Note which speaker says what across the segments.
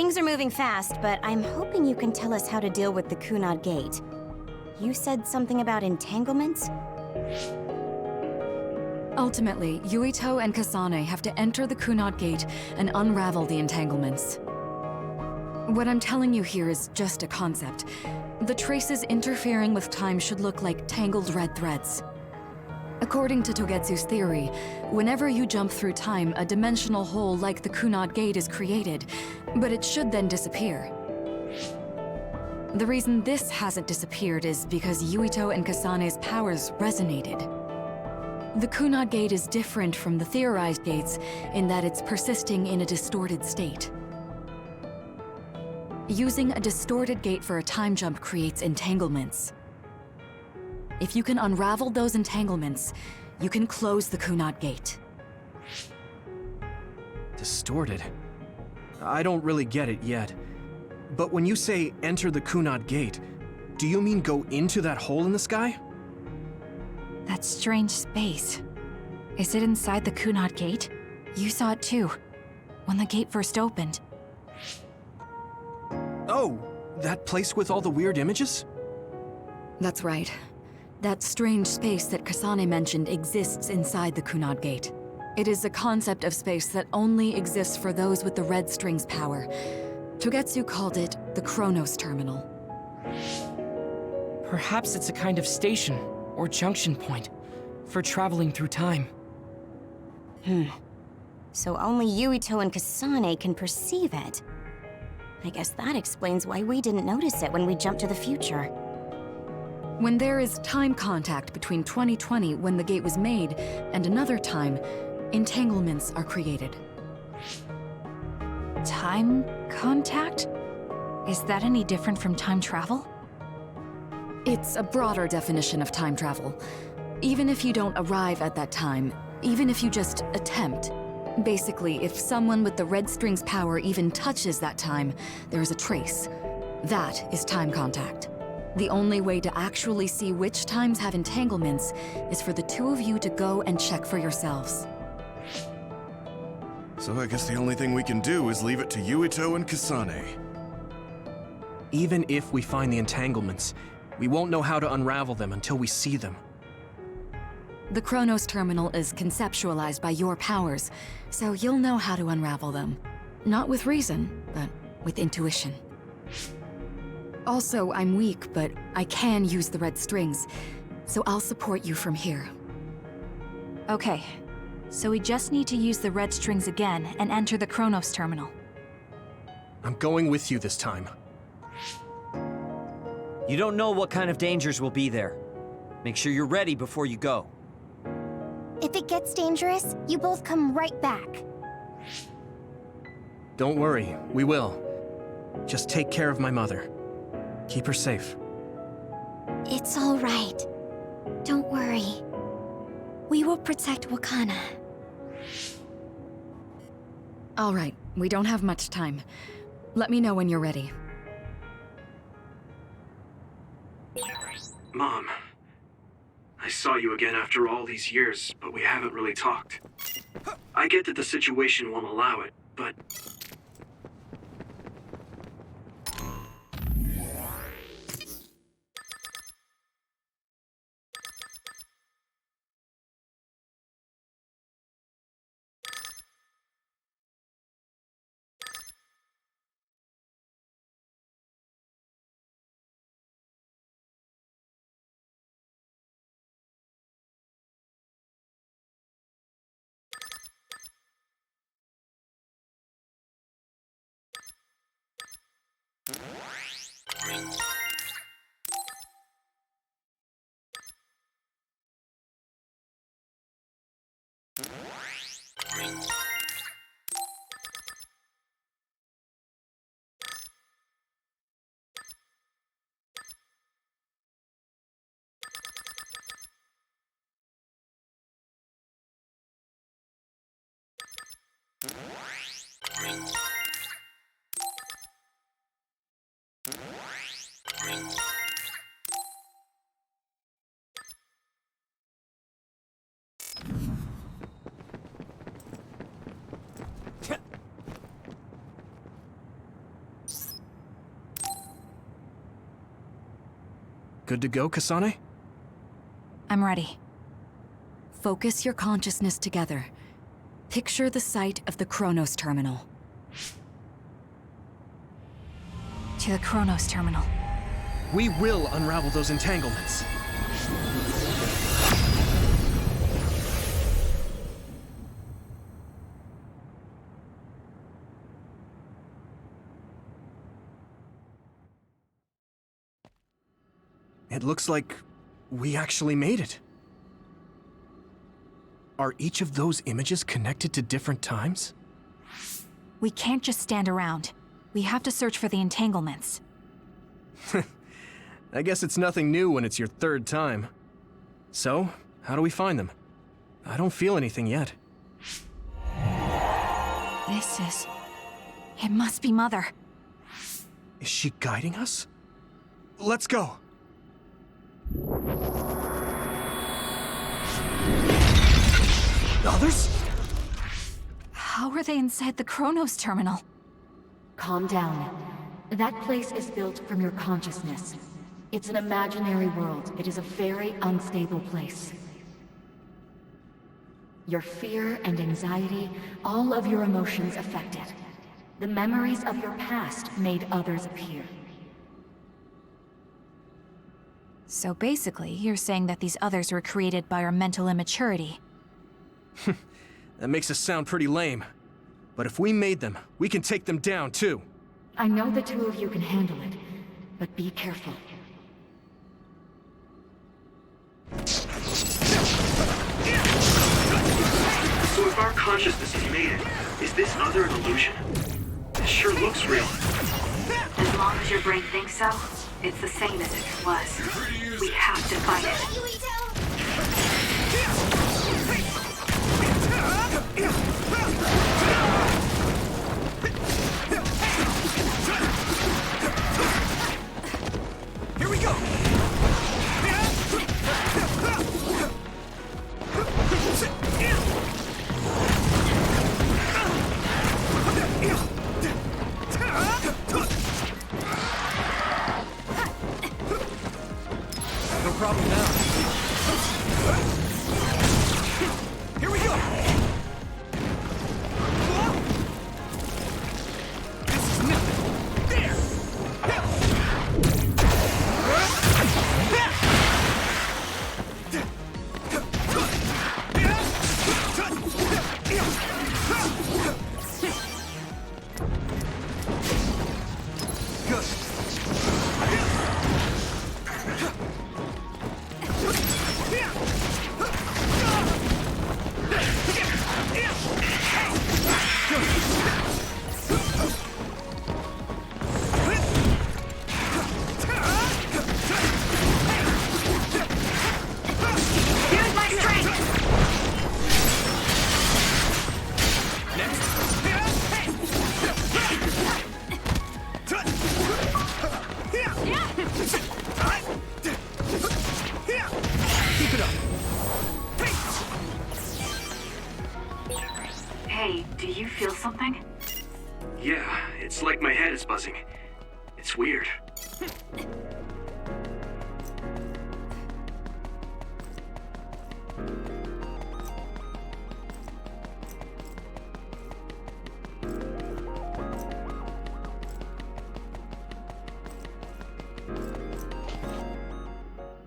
Speaker 1: Things are moving fast, but I'm hoping you can tell us how to deal with the Kunad Gate. You said something about entanglements?
Speaker 2: Ultimately, Yuito and Kasane have to enter the Kunad Gate and unravel the entanglements. What I'm telling you here is just a concept. The traces interfering with time should look like tangled red threads. According to Togetsu's theory, whenever you jump through time, a dimensional hole like the Kunad Gate is created, but it should then disappear. The reason this hasn't disappeared is because Yuito and Kasane's powers resonated. The Kunad Gate is different from the theorized gates in that it's persisting in a distorted state. Using a distorted gate for a time jump creates entanglements. If you can unravel those entanglements, you can close the Kunad Gate.
Speaker 3: Distorted? I don't really get it yet. But when you say enter the Kunad Gate, do you mean go into that hole in the sky?
Speaker 4: That strange space. Is it inside the Kunad Gate? You saw it too, when the gate first opened.
Speaker 3: Oh, that place with all the weird images?
Speaker 2: That's right. That strange space that Kasane mentioned exists inside the Kunad Gate. It is a concept of space that only exists for those with the red string's power. Togetsu called it the Chronos Terminal.
Speaker 5: Perhaps it's a kind of station, or junction point, for traveling through time.
Speaker 1: So only Yuito and Kasane can perceive it. I guess that explains why we didn't notice it when we jumped to the future.
Speaker 2: When there is time contact between 2020, when the gate was made, and another time, entanglements are created.
Speaker 4: Time contact? Is that any different from time travel?
Speaker 2: It's a broader definition of time travel. Even if you don't arrive at that time, even if you just attempt. Basically, if someone with the red string's power even touches that time, there is a trace. That is time contact. The only way to actually see which times have entanglements is for the two of you to go and check for yourselves.
Speaker 6: So I guess the only thing we can do is leave it to Yuito and Kasane.
Speaker 3: Even if we find the entanglements, we won't know how to unravel them until we see them.
Speaker 2: The Chronos Terminal is conceptualized by your powers, so you'll know how to unravel them. Not with reason, but with intuition. Also, I'm weak, but I can use the red strings, so I'll support you from here.
Speaker 4: Okay, so we just need to use the red strings again and enter the Chronos Terminal.
Speaker 3: I'm going with you this time.
Speaker 7: You don't know what kind of dangers will be there. Make sure you're ready before you go.
Speaker 1: If it gets dangerous, you both come right back.
Speaker 3: Don't worry, we will. Just take care of my mother. Keep her safe.
Speaker 1: It's all right. Don't worry. We will protect Wakana.
Speaker 2: All right, we don't have much time. Let me know when you're ready.
Speaker 3: Mom, I saw you again after all these years, but we haven't really talked. I get that the situation won't allow it, but... Good to go, Kasane?
Speaker 4: I'm ready.
Speaker 2: Focus your consciousness together. Picture the site of the Chronos terminal.
Speaker 4: To the Chronos terminal.
Speaker 3: We will unravel those entanglements. It looks like we actually made it. Are each of those images connected to different times?
Speaker 4: We can't just stand around. We have to search for the entanglements.
Speaker 3: I guess it's nothing new when it's your third time. So, how do we find them? I don't feel anything yet.
Speaker 4: It must be Mother.
Speaker 3: Is she guiding us? Let's go! Others?
Speaker 4: How are they inside the Chronos terminal?
Speaker 8: Calm down. That place is built from your consciousness. It's an imaginary world. It is a very unstable place. Your fear and anxiety, all of your emotions affected. The memories of your past made others appear.
Speaker 4: So basically, you're saying that these others were created by our mental immaturity.
Speaker 3: That makes us sound pretty lame. But if we made them, we can take them down, too.
Speaker 8: I know the two of you can handle it, but be careful.
Speaker 9: So if our consciousness has made it, is this other an illusion? It sure looks real.
Speaker 10: As long as your brain thinks so, it's the same as if it was. We have to fight it.
Speaker 3: Here we go! No problem now. Here we go! This is nothing! There!
Speaker 10: Hey, do you feel something?
Speaker 9: Yeah, it's like my head is buzzing. It's weird.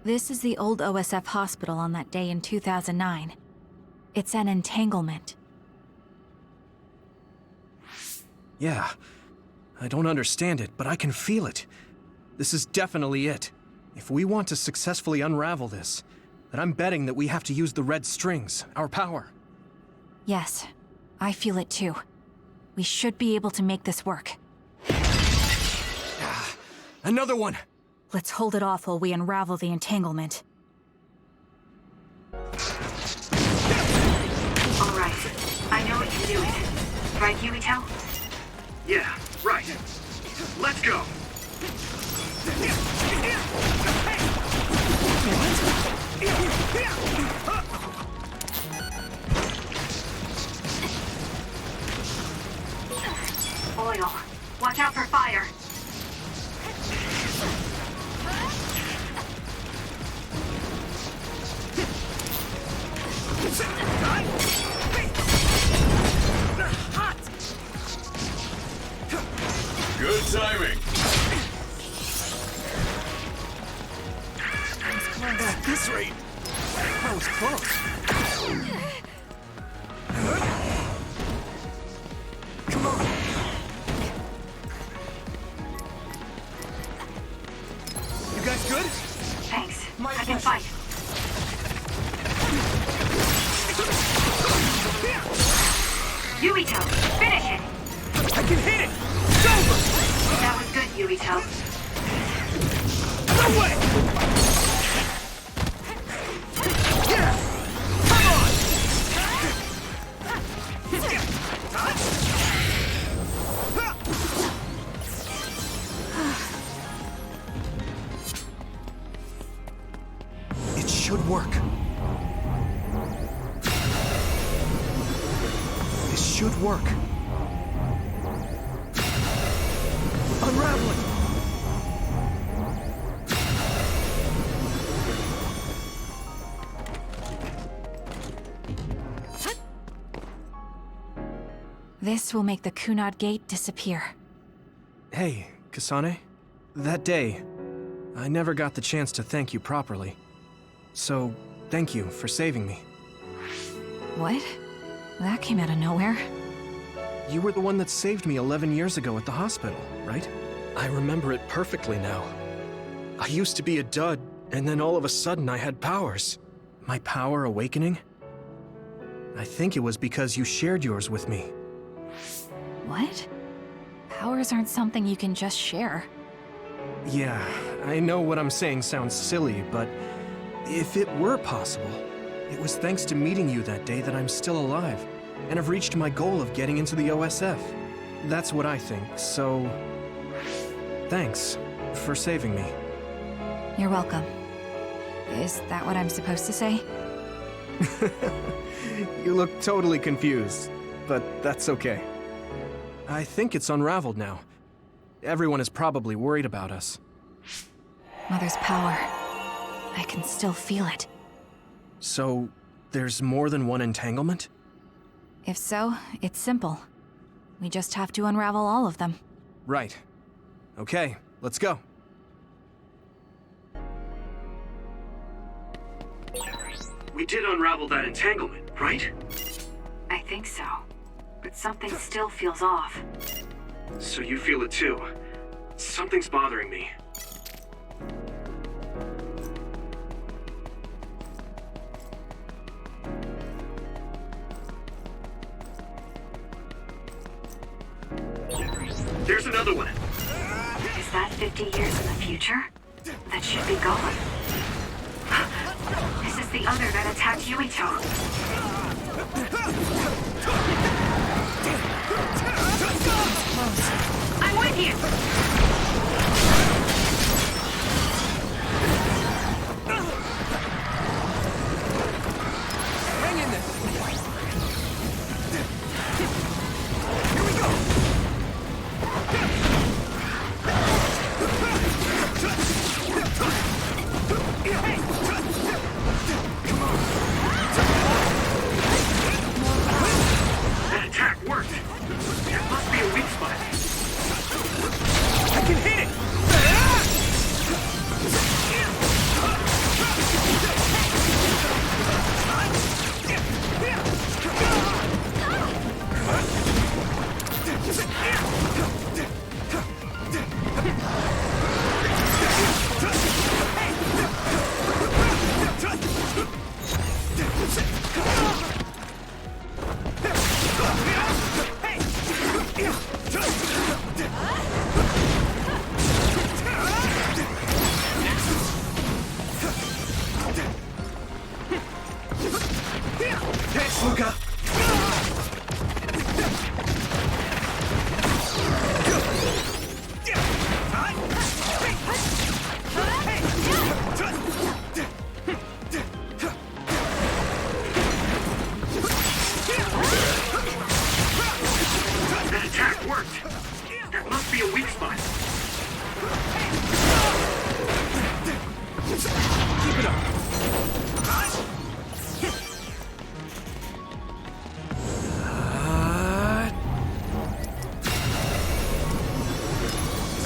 Speaker 4: This is the old OSF hospital on that day in 2009. It's an entanglement.
Speaker 3: Yeah. I don't understand it, but I can feel it. This is definitely it. If we want to successfully unravel this, then I'm betting that we have to use the red strings, our power.
Speaker 4: Yes, I feel it too. We should be able to make this work.
Speaker 3: Another one!
Speaker 4: Let's hold it off while we unravel the entanglement.
Speaker 10: All right. I know we can do it. Right, Yuito?
Speaker 9: Yeah, right. Let's go!
Speaker 10: Oil. Watch out for fire.
Speaker 6: timing!
Speaker 3: At this rate, that was close. Come on. You guys good?
Speaker 10: Thanks. I can fight. Yuito, finish it!
Speaker 3: I can hit it! It's over!
Speaker 10: That was good, Yuito.
Speaker 3: No way! Yeah! Come on! It should work. This should work. Unraveling!
Speaker 4: This will make the Kunad Gate disappear.
Speaker 3: Hey, Kasane. That day, I never got the chance to thank you properly. So, thank you for saving me.
Speaker 4: What? That came out of nowhere.
Speaker 3: You were the one that saved me 11 years ago at the hospital, right? I remember it perfectly now. I used to be a dud, and then all of a sudden I had powers. My power awakening? I think it was because you shared yours with me.
Speaker 4: What? Powers aren't something you can just share.
Speaker 3: Yeah, I know what I'm saying sounds silly, but if it were possible, it was thanks to meeting you that day that I'm still alive, and have reached my goal of getting into the OSF. That's what I think, so... thanks for saving me.
Speaker 4: You're welcome. Is that what I'm supposed to say?
Speaker 3: You look totally confused, but that's okay. I think it's unraveled now. Everyone is probably worried about us.
Speaker 4: Mother's power. I can still feel it.
Speaker 3: So, there's more than one entanglement?
Speaker 4: If so, it's simple. We just have to unravel all of them.
Speaker 3: Right. Okay, let's go.
Speaker 9: We did unravel that entanglement, right?
Speaker 10: I think so. But something still feels off.
Speaker 9: So you feel it too. Something's bothering me. There's another one.
Speaker 10: Is that 50 years in the future? That should be gone. This is the other that attacked Yuito. I'm with you!
Speaker 3: Hang in there! Here we go!
Speaker 9: That attack worked. There must be a weak spot.
Speaker 3: I can hit it! Luca!
Speaker 9: That attack worked. There must be a weak spot.
Speaker 3: Keep it up!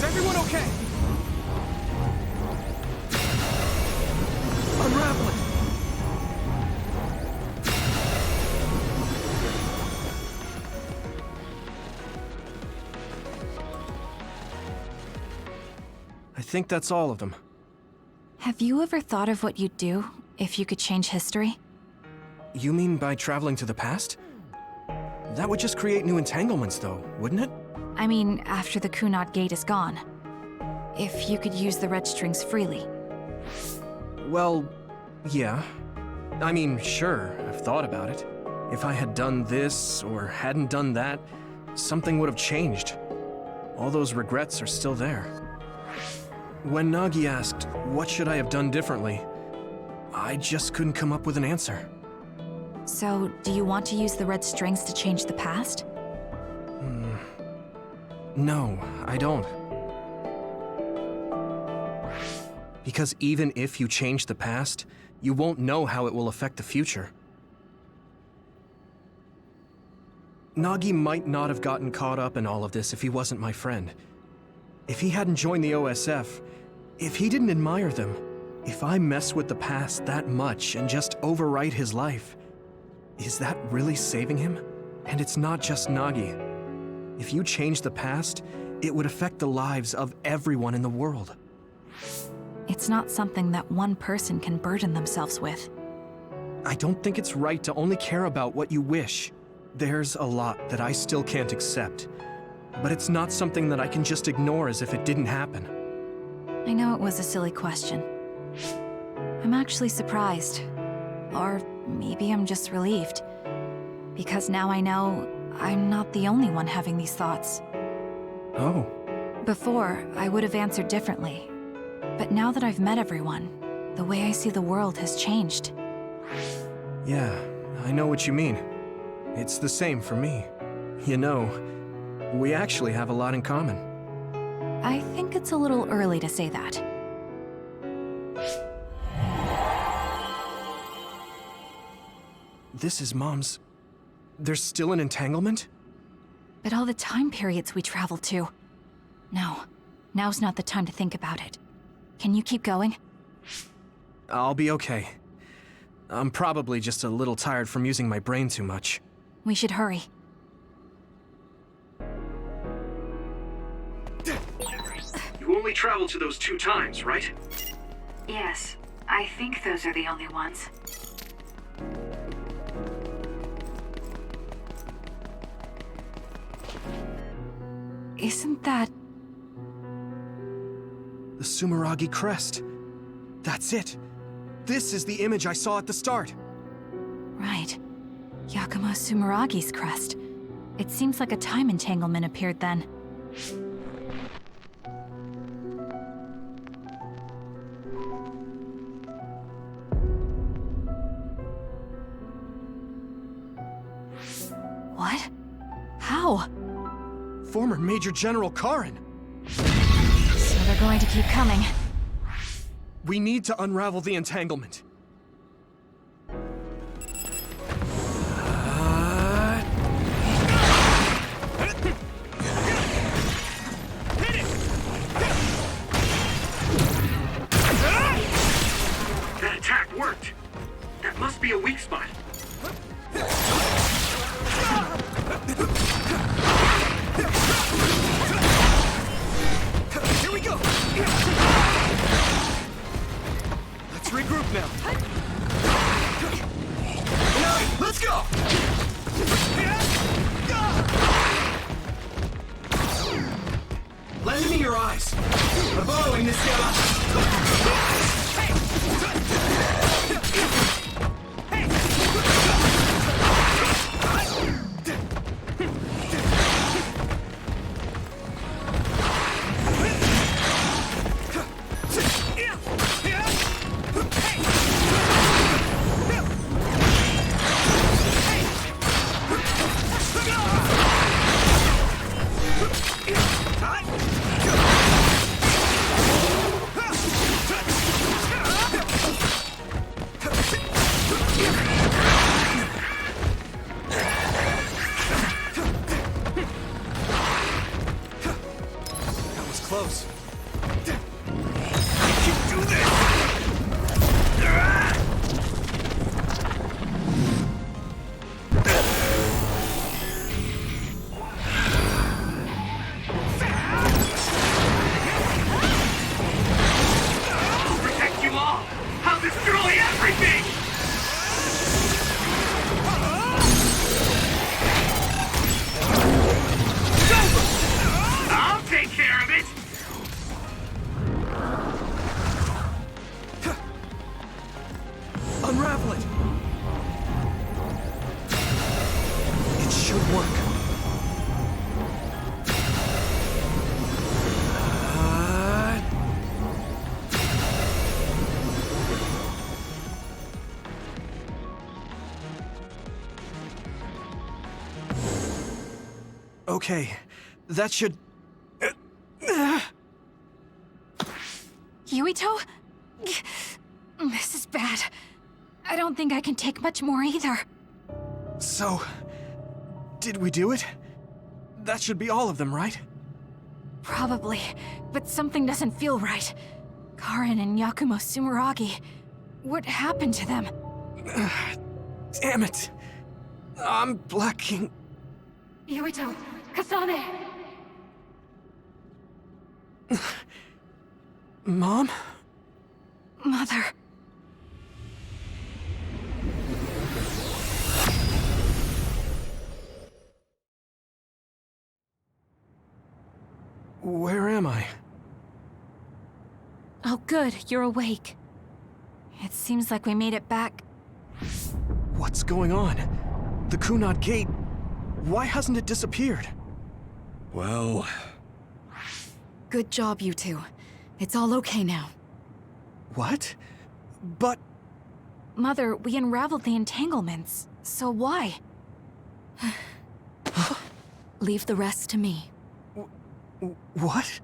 Speaker 3: everyone okay? Unravel it! I think that's all of them.
Speaker 4: Have you ever thought of what you'd do if you could change history?
Speaker 3: You mean by traveling to the past? That would just create new entanglements, though, wouldn't it?
Speaker 4: I mean, after the Kunad Gate is gone. If you could use the red strings freely.
Speaker 3: Well, yeah. I mean, sure, I've thought about it. If I had done this, or hadn't done that, something would have changed. All those regrets are still there. When Nagi asked, what should I have done differently, I just couldn't come up with an answer.
Speaker 4: So, do you want to use the red strings to change the past?
Speaker 3: No, I don't. Because even if you change the past, you won't know how it will affect the future. Nagi might not have gotten caught up in all of this if he wasn't my friend. If he hadn't joined the OSF, if he didn't admire them, if I mess with the past that much and just overwrite his life, is that really saving him? And it's not just Nagi. If you change the past, it would affect the lives of everyone in the world.
Speaker 4: It's not something that one person can burden themselves with.
Speaker 3: I don't think it's right to only care about what you wish. There's a lot that I still can't accept. But it's not something that I can just ignore as if it didn't happen.
Speaker 4: I know it was a silly question. I'm actually surprised. Or maybe I'm just relieved. Because now I know I'm not the only one having these thoughts.
Speaker 3: Oh.
Speaker 4: Before, I would have answered differently. But now that I've met everyone, the way I see the world has changed.
Speaker 3: Yeah, I know what you mean. It's the same for me. You know, we actually have a lot in common.
Speaker 4: I think it's a little early to say that.
Speaker 3: This is Mom's... There's still an entanglement?
Speaker 4: But all the time periods we traveled to. No, now's not the time to think about it. Can you keep going?
Speaker 3: I'll be okay. I'm probably just a little tired from using my brain too much.
Speaker 4: We should hurry.
Speaker 9: You only traveled to those 2 times, right?
Speaker 10: Yes, I think those are the only ones.
Speaker 4: Isn't that...
Speaker 3: The Sumeragi crest. That's it. This is the image I saw at the start.
Speaker 4: Right. Yakumo Sumeragi's crest. It seems like a time entanglement appeared then. What? How?
Speaker 3: Former Major General Karin.
Speaker 4: So they're going to keep coming.
Speaker 3: We need to unravel the entanglement.
Speaker 9: That attack worked. That must be a weak spot.
Speaker 3: Here we go! Let's regroup now. Let's go! Lend me your eyes. I'm borrowing this guy. close.
Speaker 6: I can do this!
Speaker 9: I'll protect you all! I'll destroy everything! I'll take care of it!
Speaker 3: Unravel it! It should work. Okay, that should...
Speaker 4: Yuito? This is bad. I don't think I can take much more either.
Speaker 3: So... did we do it? That should be all of them, right?
Speaker 4: Probably, but something doesn't feel right. Karin and Yakumo Sumeragi. What happened to them?
Speaker 3: Damn it! I'm blacking...
Speaker 8: Yuito, Kasane!
Speaker 3: Mom?
Speaker 4: Mother.
Speaker 3: Where am I?
Speaker 4: Oh good, you're awake. It seems like we made it back.
Speaker 3: What's going on? The Kunad Gate... why hasn't it disappeared?
Speaker 6: Well...
Speaker 2: Good job, you two. It's all okay now.
Speaker 3: What? But...
Speaker 4: Mother, we unraveled the entanglements. So why?
Speaker 2: Leave the rest to me.
Speaker 3: What?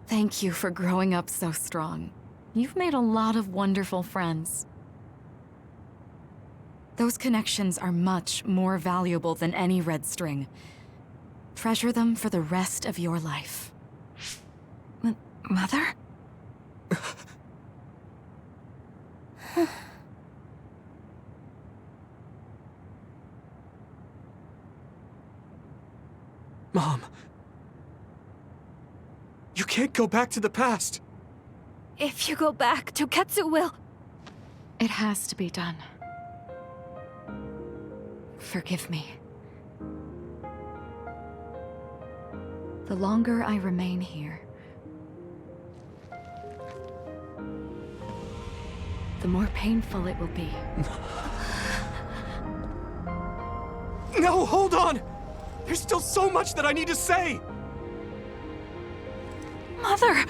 Speaker 2: Thank you for growing up so strong. You've made a lot of wonderful friends. Those connections are much more valuable than any red string. Treasure them for the rest of your life.
Speaker 4: Mother?
Speaker 3: Mom. You can't go back to the past.
Speaker 4: If you go back, Toketsu will...
Speaker 2: It has to be done. Forgive me. The longer I remain here, the more painful it will be.
Speaker 3: No, hold on! There's still so much that I need to say!
Speaker 4: Mother!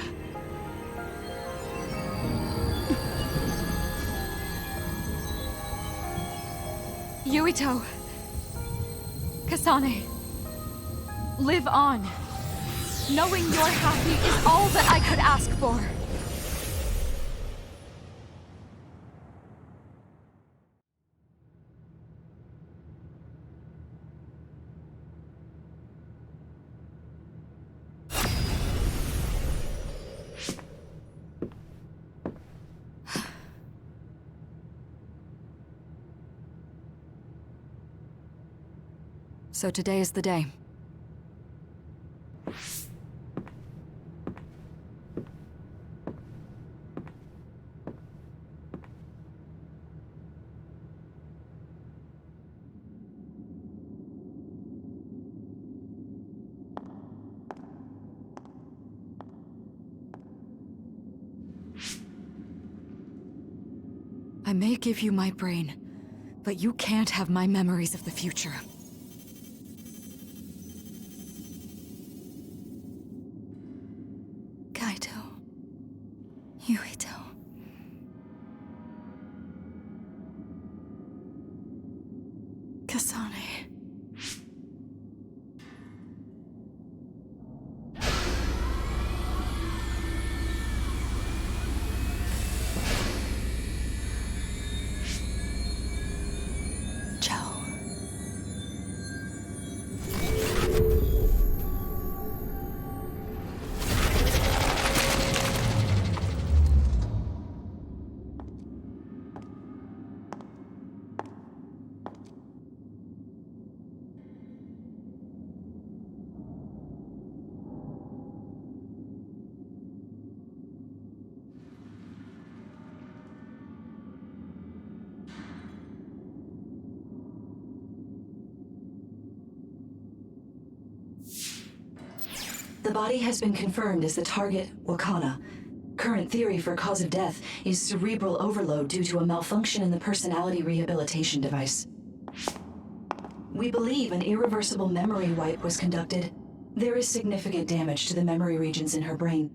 Speaker 4: Yuito. Kasane. Live on. Knowing you're happy is all that I could ask for.
Speaker 2: So today is the day. I may give you my brain, but you can't have my memories of the future.
Speaker 4: Yuito. Kasane.
Speaker 11: The body has been confirmed as the target, Wakana. Current theory for cause of death is cerebral overload due to a malfunction in the personality rehabilitation device. We believe an irreversible memory wipe was conducted. There is significant damage to the memory regions in her brain.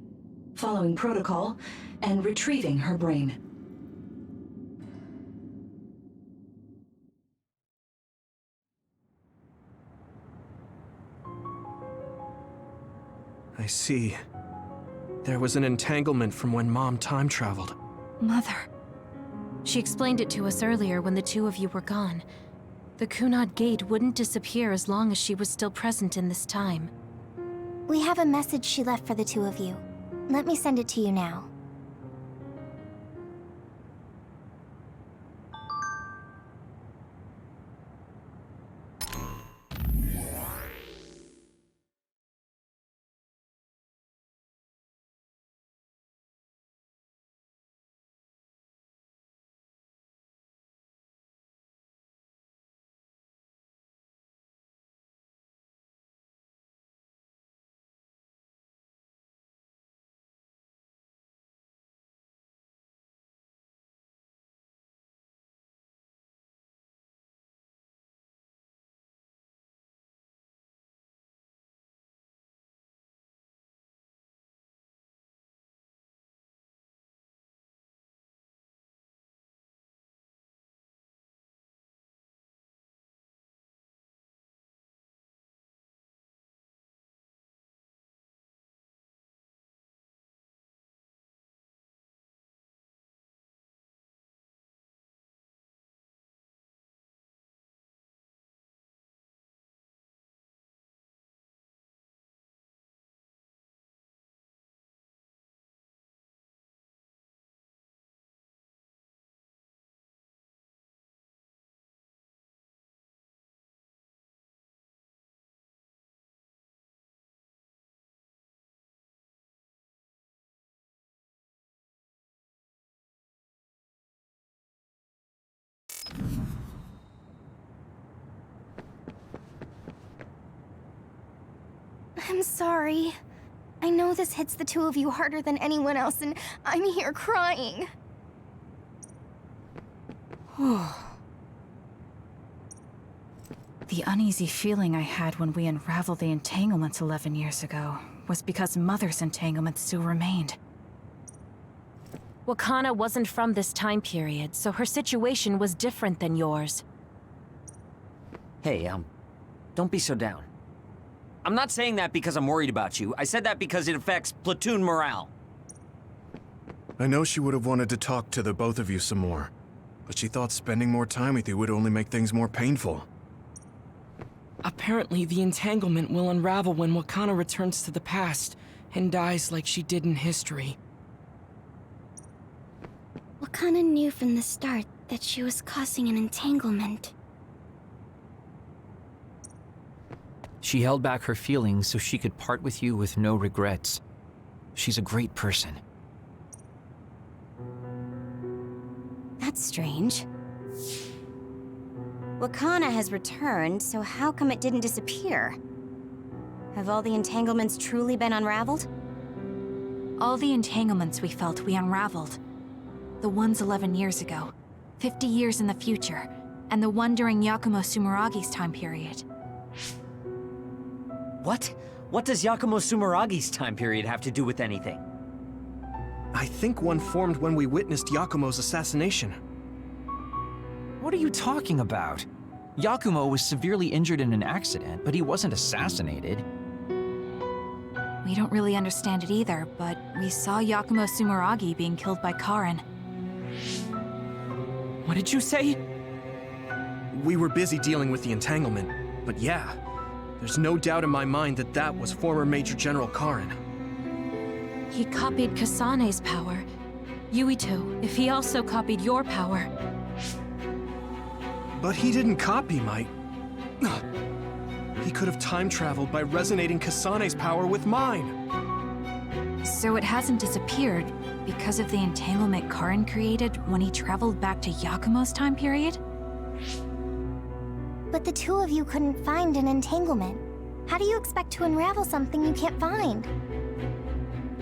Speaker 11: Following protocol and retrieving her brain.
Speaker 3: I see. There was an entanglement from when Mom time traveled.
Speaker 4: Mother.
Speaker 12: She explained it to us earlier when the two of you were gone. The Kunad Gate wouldn't disappear as long as she was still present in this time.
Speaker 1: We have a message she left for the two of you. Let me send it to you now. I'm sorry. I know this hits the two of you harder than anyone else, and I'm here crying.
Speaker 4: The uneasy feeling I had when we unraveled the entanglements 11 years ago was because Mother's entanglements still remained.
Speaker 12: Wakana wasn't from this time period, so her situation was different than yours.
Speaker 7: Hey, don't be so down. I'm not saying that because I'm worried about you. I said that because it affects platoon morale.
Speaker 6: I know she would have wanted to talk to the both of you some more, but she thought spending more time with you would only make things more painful.
Speaker 5: Apparently, the entanglement will unravel when Wakana returns to the past and dies like she did in history.
Speaker 1: Wakana knew from the start that she was causing an entanglement.
Speaker 13: She held back her feelings so she could part with you with no regrets. She's a great person.
Speaker 1: That's strange. Wakana has returned, so how come it didn't disappear? Have all the entanglements truly been unraveled?
Speaker 4: All the entanglements we felt we unraveled. The ones 11 years ago, 50 years in the future, and the one during Yakumo Sumeragi's time period.
Speaker 7: What? What does Yakumo Sumeragi's time period have to do with anything?
Speaker 3: I think one formed when we witnessed Yakumo's assassination.
Speaker 13: What are you talking about? Yakumo was severely injured in an accident, but he wasn't assassinated.
Speaker 4: We don't really understand it either, but we saw Yakumo Sumeragi being killed by Karin.
Speaker 5: What did you say?
Speaker 3: We were busy dealing with the entanglement, but yeah, there's no doubt in my mind that that was former Major General Karin.
Speaker 12: He copied Kasane's power. Yuito, if he also copied your power.
Speaker 3: But he didn't copy my... He could have time traveled by resonating Kasane's power with mine.
Speaker 4: So it hasn't disappeared because of the entanglement Karin created when he traveled back to Yakumo's time period?
Speaker 1: But the two of you couldn't find an entanglement.
Speaker 14: How do you expect to unravel something you can't find?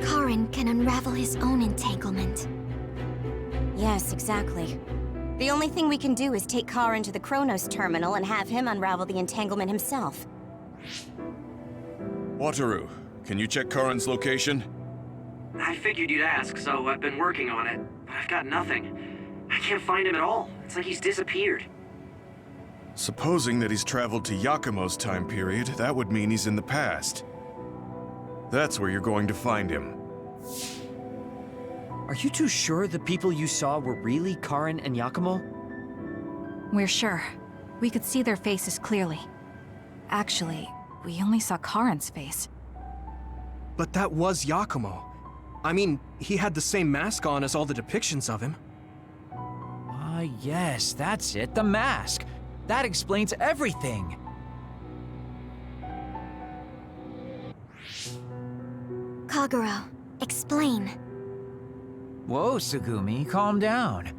Speaker 14: Karin can unravel his own entanglement.
Speaker 1: Yes, exactly. The only thing we can do is take Karin to the Kronos terminal and have him unravel the entanglement himself.
Speaker 6: Wataru, can you check Karin's location?
Speaker 9: I figured you'd ask, so I've been working on it, but I've got nothing. I can't find him at all. It's like he's disappeared.
Speaker 6: Supposing that he's traveled to Yakumo's time period, that would mean he's in the past. That's where you're going to find him.
Speaker 7: Are you too sure the people you saw were really Karin and Yakumo?
Speaker 4: We're sure. We could see their faces clearly. Actually, we only saw Karin's face.
Speaker 3: But that was Yakumo. I mean, he had the same mask on as all the depictions of him.
Speaker 13: Ah, yes, that's it, the mask. That explains everything.
Speaker 14: Kagero, explain.
Speaker 13: Whoa, Tsugumi, calm down.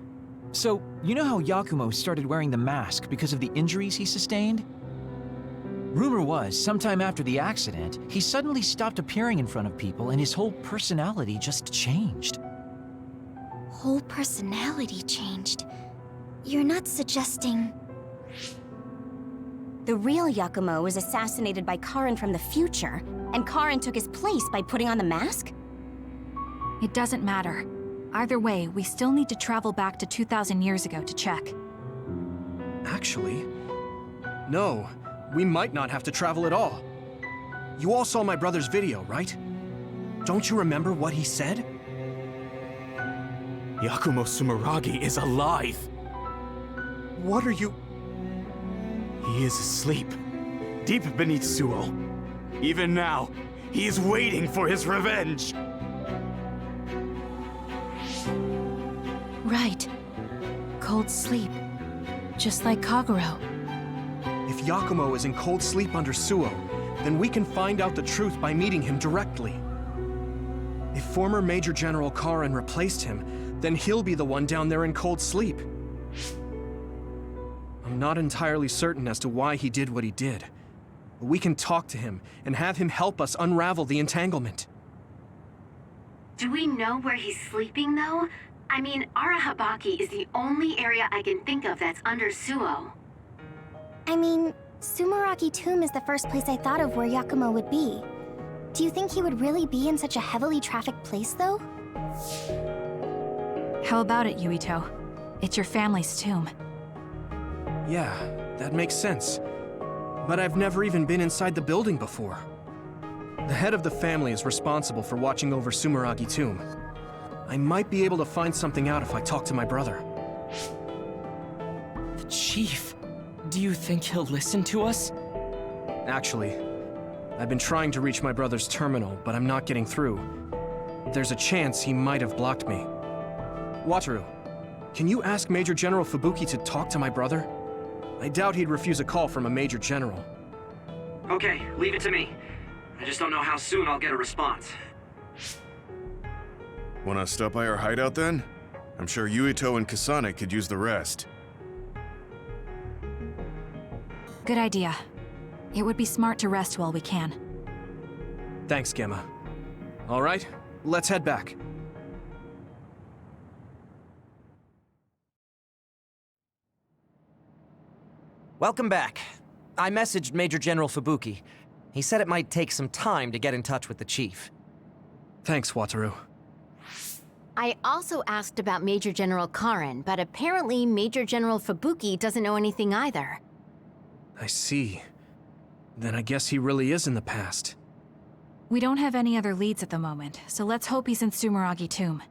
Speaker 13: So, you know how Yakumo started wearing the mask because of the injuries he sustained? Rumor was, sometime after the accident, he suddenly stopped appearing in front of people and his whole personality just changed.
Speaker 14: Whole personality changed? You're not suggesting...
Speaker 1: The real Yakumo was assassinated by Karin from the future, and Karin took his place by putting on the mask?
Speaker 4: It doesn't matter. Either way, we still need to travel back to 2,000 years ago to check.
Speaker 3: Actually, no. We might not have to travel at all. You all saw my brother's video, right? Don't you remember what he said?
Speaker 15: Yakumo Sumeragi is alive!
Speaker 3: What are you...
Speaker 15: He is asleep, deep beneath Suo. Even now, he is waiting for his revenge!
Speaker 12: Right. Cold sleep. Just like Kagero.
Speaker 3: If Yakumo is in cold sleep under Suo, then we can find out the truth by meeting him directly. If former Major General Karin replaced him, then he'll be the one down there in cold sleep. I'm not entirely certain as to why he did what he did, but we can talk to him and have him help us unravel the entanglement.
Speaker 10: Do we know where he's sleeping, though? I mean, Arahabaki is the only area I can think of that's under Suo.
Speaker 14: I mean, Sumeragi Tomb is the first place I thought of where Yakumo would be. Do you think he would really be in such a heavily trafficked place, though?
Speaker 4: How about it, Yuito? It's your family's tomb.
Speaker 3: Yeah, that makes sense. But I've never even been inside the building before. The head of the family is responsible for watching over Sumeragi Tomb. I might be able to find something out if I talk to my brother.
Speaker 5: The Chief. Do you think he'll listen to us?
Speaker 3: Actually, I've been trying to reach my brother's terminal, but I'm not getting through. There's a chance he might have blocked me. Wataru, can you ask Major General Fubuki to talk to my brother? I doubt he'd refuse a call from a Major General.
Speaker 9: Okay, leave it to me. I just don't know how soon I'll get a response.
Speaker 6: Wanna stop by our hideout then? I'm sure Yuito and Kasane could use the rest.
Speaker 4: Good idea. It would be smart to rest while we can.
Speaker 3: Thanks, Gemma. All right, let's head back.
Speaker 7: Welcome back. I messaged Major General Fubuki. He said it might take some time to get in touch with the Chief.
Speaker 3: Thanks, Wataru.
Speaker 12: I also asked about Major General Karin, but apparently Major General Fubuki doesn't know anything either.
Speaker 3: I see. Then I guess he really is in the past.
Speaker 4: We don't have any other leads at the moment, so let's hope he's in Sumeragi Tomb.